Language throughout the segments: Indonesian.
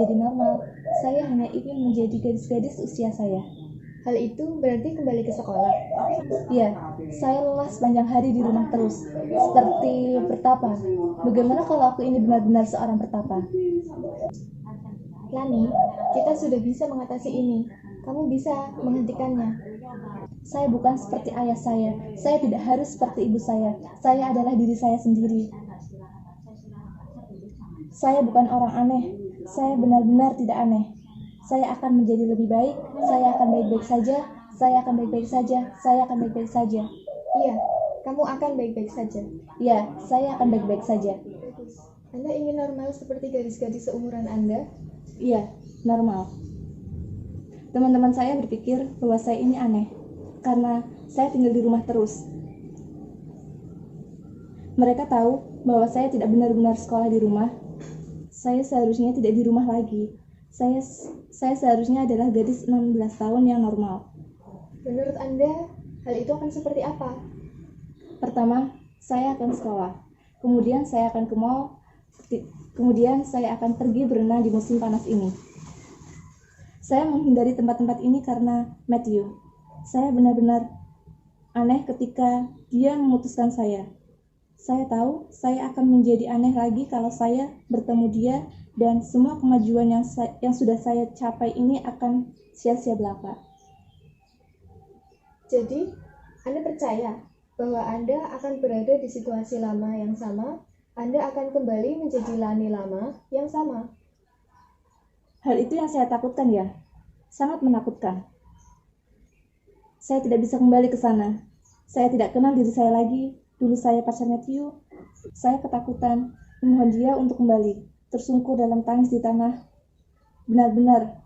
menjadi normal. Saya hanya ingin menjadi gadis-gadis usia saya. Hal itu berarti kembali ke sekolah? Ya, saya lelah sepanjang hari di rumah terus, seperti bertapa. Bagaimana kalau aku ini benar-benar seorang bertapa? Lani, kita sudah bisa mengatasi ini. Kamu bisa menghentikannya. Saya bukan seperti ayah saya. Saya tidak harus seperti ibu saya. Saya adalah diri saya sendiri. Saya bukan orang aneh. Saya benar-benar tidak aneh. Saya akan menjadi lebih baik. Saya akan baik-baik saja. Saya akan baik-baik saja. Saya akan baik-baik saja. Iya, kamu akan baik-baik saja. Ya, saya akan baik-baik saja. Anda ingin normal seperti gadis-gadis seumuran Anda? Iya, normal. Teman-teman saya berpikir bahwa saya ini aneh karena saya tinggal di rumah terus. Mereka tahu bahwa saya tidak benar-benar sekolah di rumah. Saya seharusnya tidak di rumah lagi. Saya seharusnya adalah gadis 16 tahun yang normal. Menurut Anda, hal itu akan seperti apa? Pertama, saya akan sekolah. Kemudian saya akan ke mall. Kemudian saya akan pergi berenang di musim panas ini. Saya menghindari tempat-tempat ini karena Matthew. Saya benar-benar aneh ketika dia memutuskan saya. Saya tahu saya akan menjadi aneh lagi kalau saya bertemu dia, dan semua kemajuan yang sudah saya capai ini akan sia-sia belaka. Jadi, Anda percaya bahwa Anda akan berada di situasi lama yang sama? Anda akan kembali menjadi Lani lama yang sama? Hal itu yang saya takutkan ya. Sangat menakutkan. Saya tidak bisa kembali ke sana. Saya tidak kenal diri saya lagi. Dulu saya pacar Matthew. Saya ketakutan, memohon dia untuk kembali, tersungkur dalam tangis di tanah. Benar-benar,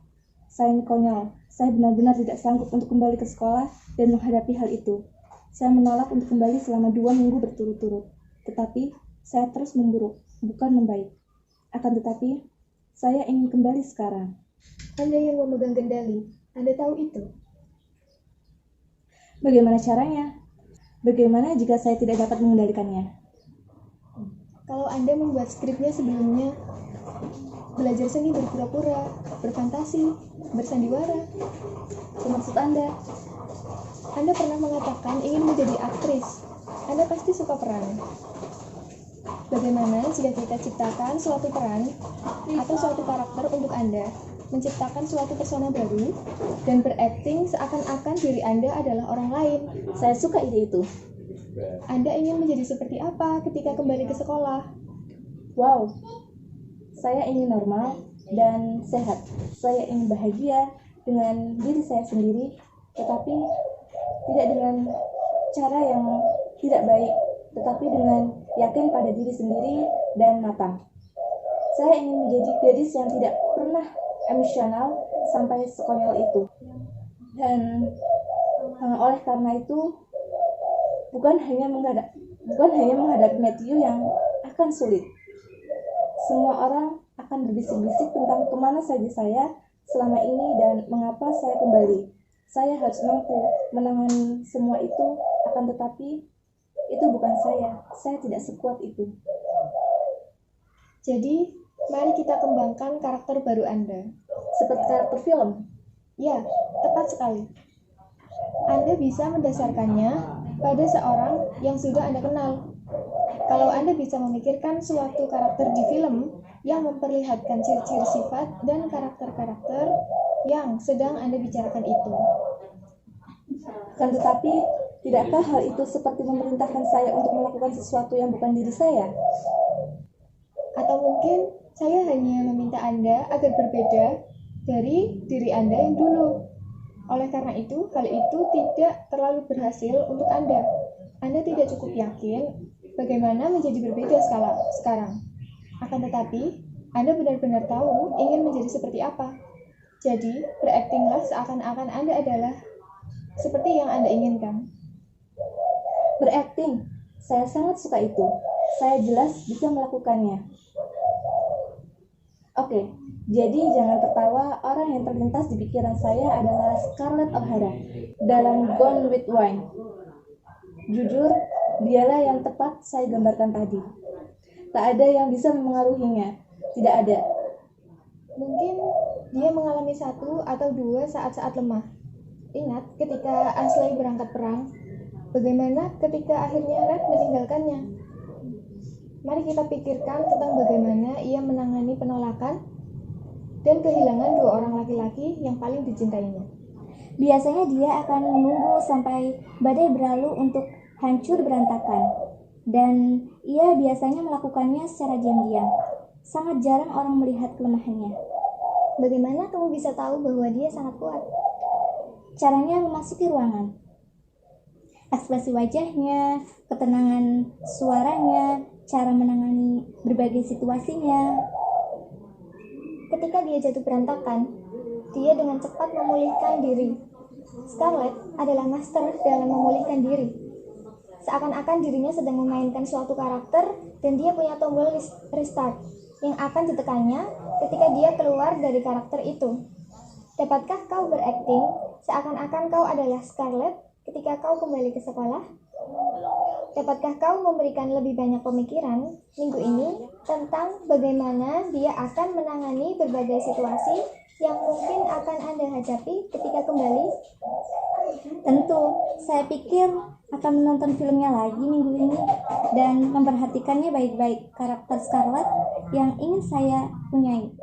saya ini konyol. Saya benar-benar tidak sanggup untuk kembali ke sekolah dan menghadapi hal itu. Saya menolak untuk kembali selama 2 minggu berturut-turut. Tetapi, saya terus memburuk, bukan membaik. Akan tetapi, saya ingin kembali sekarang. Anda yang memegang kendali, Anda tahu itu. Bagaimana caranya? Bagaimana jika saya tidak dapat mengendalikannya? Kalau Anda membuat skripnya sebelumnya, belajar seni berpura-pura, berfantasi, bersandiwara. Maksud Anda? Anda pernah mengatakan ingin menjadi aktris. Anda pasti suka peran. Bagaimana jika kita ciptakan suatu peran atau suatu karakter untuk Anda, menciptakan suatu persona baru, dan berakting seakan-akan diri Anda adalah orang lain? Saya suka ide itu. Anda ingin menjadi seperti apa ketika kembali ke sekolah? Wow, saya ingin normal dan sehat. Saya ingin bahagia dengan diri saya sendiri, tetapi tidak dengan cara yang tidak baik, tetapi dengan yakin pada diri sendiri dan matang. Saya ingin menjadi gadis yang tidak pernah emosional sampai sekonyol itu. Dan oleh karena itu, bukan hanya menghadapi Matthew yang akan sulit. Semua orang akan berbisik-bisik tentang kemana saja saya selama ini dan mengapa saya kembali. Saya harus mampu menangani semua itu, akan tetapi itu bukan saya. Saya tidak sekuat itu. Jadi, mari kita kembangkan karakter baru Anda. Seperti karakter film? Ya, tepat sekali. Anda bisa mendasarkannya pada seorang yang sudah Anda kenal. Kalau Anda bisa memikirkan suatu karakter di film yang memperlihatkan ciri-ciri sifat dan karakter-karakter yang sedang Anda bicarakan itu. Kan tetapi, tidakkah hal itu seperti memerintahkan saya untuk melakukan sesuatu yang bukan diri saya? Atau mungkin saya hanya meminta Anda agar berbeda dari diri Anda yang dulu. Oleh karena itu, hal itu tidak terlalu berhasil untuk Anda. Anda tidak cukup yakin bagaimana menjadi berbeda sekarang. Akan tetapi, Anda benar-benar tahu ingin menjadi seperti apa. Jadi, beraktinglah seakan-akan Anda adalah seperti yang Anda inginkan. Berakting, saya sangat suka itu. Saya jelas bisa melakukannya. Oke, jadi jangan tertawa. Orang yang terlintas di pikiran saya adalah Scarlett O'Hara dalam Gone with Wine. Jujur, dialah yang tepat saya gambarkan tadi. Tak ada yang bisa memengaruhinya. Tidak ada. Mungkin dia mengalami satu atau dua saat-saat lemah. Ingat ketika Ashley berangkat perang, bagaimana ketika akhirnya Red meninggalkannya? Mari kita pikirkan tentang bagaimana ia menangani penolakan dan kehilangan dua orang laki-laki yang paling dicintainya. Biasanya dia akan menunggu sampai badai berlalu untuk hancur berantakan. Dan ia biasanya melakukannya secara diam-diam. Sangat jarang orang melihat kelemahannya. Bagaimana kamu bisa tahu bahwa dia sangat kuat? Caranya memasuki ruangan. Ekspresi wajahnya, ketenangan suaranya, cara menangani berbagai situasinya. Ketika dia jatuh berantakan, dia dengan cepat memulihkan diri. Scarlet adalah master dalam memulihkan diri. Seakan-akan dirinya sedang memainkan suatu karakter dan dia punya tombol restart yang akan ditekannya ketika dia keluar dari karakter itu. Dapatkah kau berakting seakan-akan kau adalah Scarlet ketika kau kembali ke sekolah? Dapatkah kau memberikan lebih banyak pemikiran minggu ini tentang bagaimana dia akan menangani berbagai situasi yang mungkin akan Anda hadapi ketika kembali? Tentu, saya pikir akan menonton filmnya lagi minggu ini dan memperhatikannya baik-baik karakter Scarlet yang ingin saya punyai.